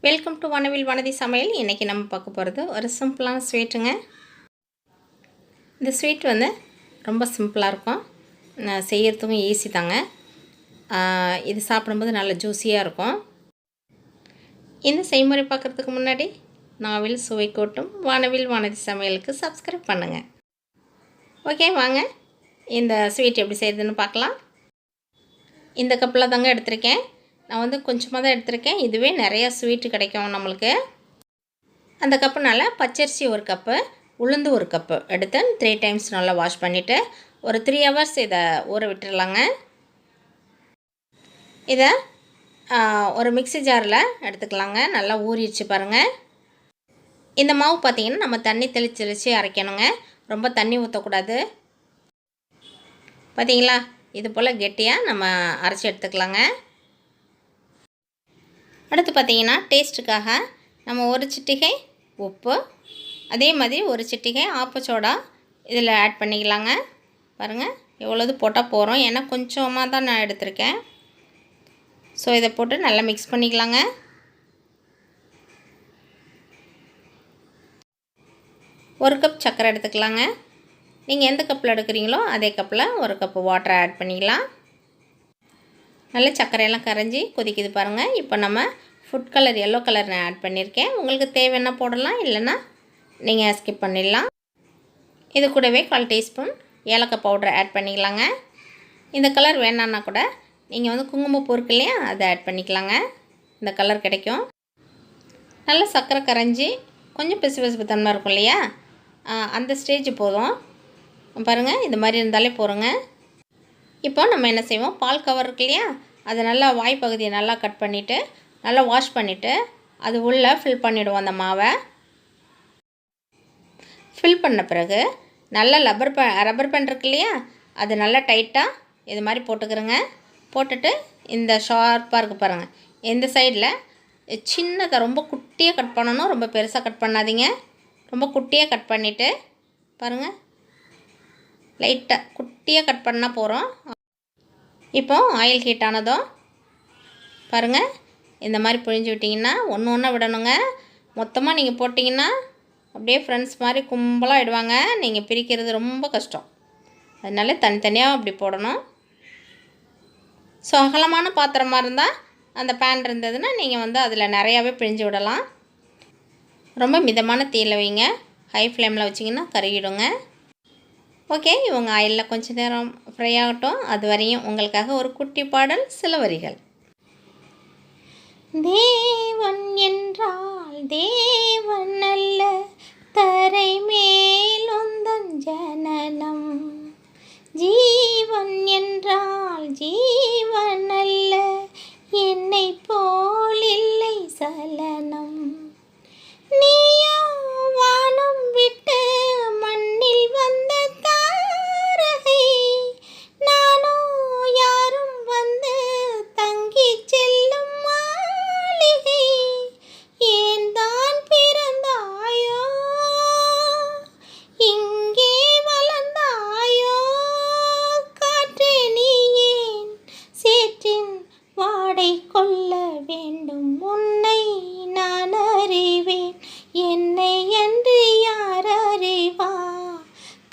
Welcome to வனவில் Vanathi சமையல். இன்றைக்கி நம்ம பார்க்க போகிறது ஒரு சிம்பிளான ஸ்வீட்டுங்க. இந்த ஸ்வீட் ரொம்ப சிம்பிளாக இருக்கும், செய்கிறதுக்கும் ஈஸி தாங்க. இது சாப்பிடும்போது நல்ல ஜூஸியாக இருக்கும். இந்த செய்முறை பார்க்குறதுக்கு முன்னாடி நாவில் சுவை கூட்டும் வனவில் வனதி சமையலுக்கு சப்ஸ்கிரைப் பண்ணுங்கள். ஓகே, வாங்க இந்த ஸ்வீட் எப்படி செய்கிறதுன்னு பார்க்கலாம். இந்த கப்பில் தாங்க எடுத்திருக்கேன். நான் கொஞ்சமாக தான் எடுத்திருக்கேன். இதுவே நிறையா ஸ்வீட்டு கிடைக்கும் நம்மளுக்கு. அந்த கப்புனால் பச்சரிசி ஒரு கப்பு, உளுந்து ஒரு கப்பு எடுத்து 3 டைம்ஸ் நல்லா வாஷ் பண்ணிவிட்டு ஒரு 3 ஹவர்ஸ் இதை ஊற விட்டுடலாங்க. இதை ஒரு மிக்ஸி ஜாரில் எடுத்துக்கலாங்க. நல்லா ஊறிடுச்சு பாருங்கள். இந்த மாவு பார்த்திங்கன்னா நம்ம தண்ணி தெளித்து அரைக்கணுங்க. ரொம்ப தண்ணி ஊற்றக்கூடாது. பார்த்திங்களா, இது போல் கெட்டியாக நம்ம அரைச்சி எடுத்துக்கலாங்க. அடுத்து பார்த்திங்கன்னா டேஸ்ட்டுக்காக நம்ம ஒரு சிட்டிகை உப்பு, அதே மாதிரி ஒரு சிட்டிகை ஆப்பச்சோடா இதில் ஆட் பண்ணிக்கலாங்க. பாருங்கள் எவ்வளோது போட்டால் போகிறோம், ஏன்னா கொஞ்சமாக தான் நான் எடுத்திருக்கேன். ஸோ இதை போட்டு நல்லா மிக்ஸ் பண்ணிக்கலாங்க. ஒரு கப் சர்க்கரை எடுத்துக்கலாங்க. நீங்கள் எந்த கப்பில் எடுக்கிறீங்களோ அதே கப்பில் ஒரு கப்பு வாட்டரை ஆட் பண்ணிக்கலாம். நல்லா சர்க்கரையெல்லாம் கரைஞ்சி கொதிக்குது பாருங்கள். இப்போ நம்ம ஃபுட் கலர் எல்லோ கலர் நான் ஆட் பண்ணியிருக்கேன். உங்களுக்கு தேவைன்னா போடலாம், இல்லைன்னா நீங்கள் ஸ்கிப் பண்ணிடலாம். இது கூடவே 1/4 டீஸ்பூன் ஏலக்காய் பவுடர் ஆட் பண்ணிக்கலாங்க. இந்த கலர் வேணான்னா கூட நீங்கள் குங்குமப்பூ இருக்கு இல்லையா, அதை ஆட் பண்ணிக்கலாங்க. இந்த கலர் கிடைக்கும். நல்லா சர்க்கரை கரைஞ்சி கொஞ்சம் பிசு தன்மை இருக்கும் இல்லையா, அந்த ஸ்டேஜ் போதும். பாருங்கள், இது மாதிரி இருந்தாலே போகிறோங்க. இப்போ நம்ம என்ன செய்வோம், பால் கவர் இருக்கு இல்லையா, அதை நல்லா வாய்ப்பகுதியை நல்லா கட் பண்ணிவிட்டு நல்லா வாஷ் பண்ணிவிட்டு அது உள்ளே ஃபில் பண்ணிவிடுவோம். அந்த மாவை ஃபில் பண்ண பிறகு நல்லா ரப்பர் பேண்ட் இருக்கு இல்லையா, அது நல்லா டைட்டாக இது மாதிரி போட்டுக்கிறோங்க. போட்டுட்டு இந்த ஷார்ப்பாக இருக்குது பாருங்கள், இந்த சைடில் சின்னதாக ரொம்ப குட்டியாக கட் பண்ணணும், ரொம்ப பெருசாக கட் பண்ணாதீங்க. ரொம்ப குட்டியாக கட் பண்ணிவிட்டு பாருங்கள், லைட்டாக குட்டியாக கட் பண்ணால் போகிறோம். இப்போ ஆயில் ஹீட் ஆனதும் பாருங்கள், இந்த மாதிரி புழிஞ்சு விட்டிங்கன்னா ஒன்று ஒன்றா விடணுங்க. மொத்தமாக நீங்கள் போட்டிங்கன்னா அப்படியே ஃப்ரெண்ட்ஸ் மாதிரி கும்பலாக ஆகிடுவாங்க. நீங்கள் பிரிக்கிறது ரொம்ப கஷ்டம். அதனால தனித்தனியாக அப்படி போடணும். ஸோ அகலமான பாத்திரமாக இருந்தால் அந்த பேன் இருந்ததுன்னா நீங்கள் அதில் நிறையாவே பிழிஞ்சு விடலாம். ரொம்ப மிதமான தீயில் வைங்க, ஹை ஃப்ளேமில் வச்சிங்கன்னா கருகிடுங்க. ஓகே, இவங்க ஆயிலில் கொஞ்சம் நேரம் ஃப்ரை ஆகட்டும். அது வரையும் உங்களுக்காக ஒரு குட்டி பாடல், சில வரிகள். தேவன் என்றால் தேவன் அல்ல, தரை மேலுந்தன் ஜனனம். ஜீவன் என்றால் ஜீவன் அல்ல, என்னை போல் இல்லை சலனம். நீயோ வானம் விட்டு மண்ணில் வந்த தாரகை, நானோ யாரும் வந்து தங்கி செல்லும் மாளிகை. ஏன் தான் பிறந்தாயோ, இங்கே வளர்ந்தாயோ, காற்றே நீ ஏன் சேற்றின் வாடை கொள்ள வேண்டும். உன்னை நான் அறிவேன், என்னை என்று யார் அறிவா.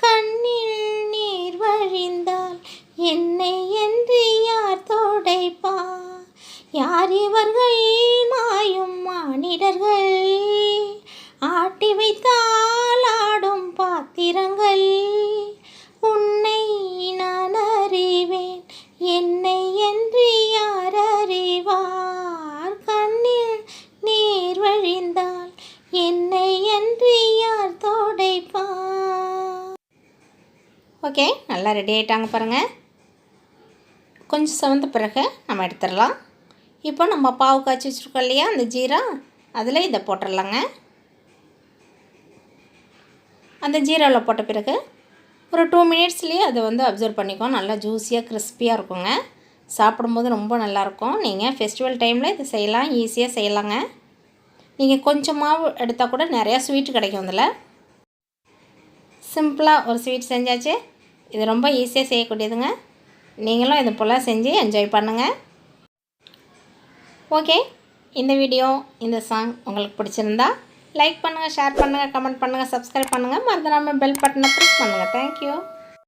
கண்ணில் நீர் வழிந்தால் என்னை என்று யார் தொடைப்பா. யார் இவர்கள் மாயும் மானிடர்கள், ஆட்டி வைத்தால் ஆடும் பாத்திரங்கள். உன்னை நான் அறிவேன், என்னை என்று யார் அறிவார். கண்ணில் நீர் வழிந்தால் என்னை என்று யார் தொடைப்பார். ஓகே, நல்லா ரெடி ஆகிட்டாங்க பாருங்கள். கொஞ்சம் செவந்த பிறகு நம்ம எடுத்துடலாம். இப்போ நம்ம பாவு காய்ச்சி வச்சுருக்கோம் இல்லையா, அந்த ஜீரா, அதில் இதை போட்டுடலாங்க. அந்த ஜீராவில் போட்ட பிறகு ஒரு 2 மினிட்ஸ்லேயே அதை அப்சர்வ் பண்ணிக்கோ. நல்லா ஜூஸியாக கிறிஸ்பியாக இருக்குங்க. சாப்பிடும்போது ரொம்ப நல்லாயிருக்கும். நீங்கள் ஃபெஸ்டிவல் டைமில் இதை செய்யலாம், ஈஸியாக செய்யலாங்க. நீங்கள் கொஞ்சம் மாவு எடுத்தால் கூட நிறையா ஸ்வீட் கிடைக்கும். இதில் சிம்பிளாக ஒரு ஸ்வீட் செஞ்சாச்சு. இது ரொம்ப ஈஸியாக செய்யக்கூடியதுங்க. நீங்களும் இது போல் செஞ்சு என்ஜாய் பண்ணுங்கள். ஓகே, இந்த வீடியோ இந்த சாங் உங்களுக்கு பிடிச்சிருந்தா லைக் பண்ணுங்கள், ஷேர் பண்ணுங்கள், கமெண்ட் பண்ணுங்கள், சப்ஸ்கிரைப் பண்ணுங்கள், மறந்துடாமல் பெல் பட்டனை ப்ரெஸ் பண்ணுங்கள். தேங்க்யூ.